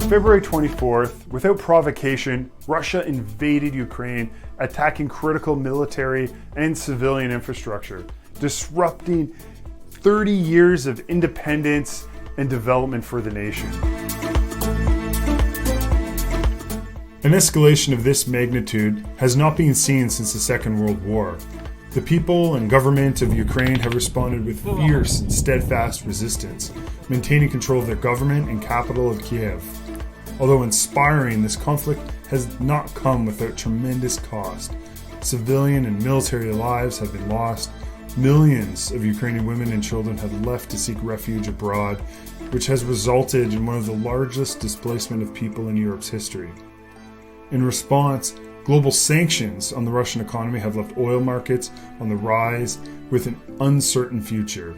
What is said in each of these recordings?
February 24th, without provocation, Russia invaded Ukraine, attacking critical military and civilian infrastructure, disrupting 30 years of independence and development for the nation. An escalation of this magnitude has not been seen since the Second World War. The people and government of Ukraine have responded with fierce and steadfast resistance, maintaining control of their government and capital of Kiev. Although inspiring, this conflict has not come without tremendous cost. Civilian and military lives have been lost. Millions of Ukrainian women and children have left to seek refuge abroad, which has resulted in one of the largest displacement of people in Europe's history. In response, global sanctions on the Russian economy have left oil markets on the rise with an uncertain future.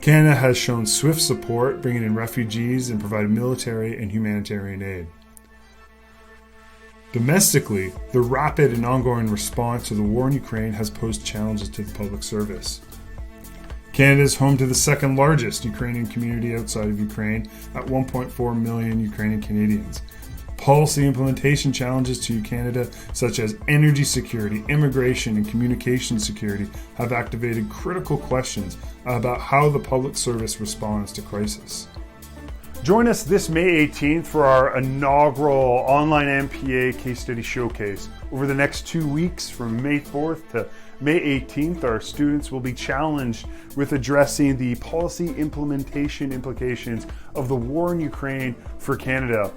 Canada has shown swift support, bringing in refugees and providing military and humanitarian aid. Domestically, the rapid and ongoing response to the war in Ukraine has posed challenges to the public service. Canada is home to the second largest Ukrainian community outside of Ukraine at 1.4 million Ukrainian Canadians. Policy implementation challenges to Canada, such as energy security, immigration, and communication security, have activated critical questions about how the public service responds to crisis. Join us this May 18th for our inaugural online MPA case study showcase. Over the next 2 weeks, from May 4th to May 18th, our students will be challenged with addressing the policy implementation implications of the war in Ukraine for Canada.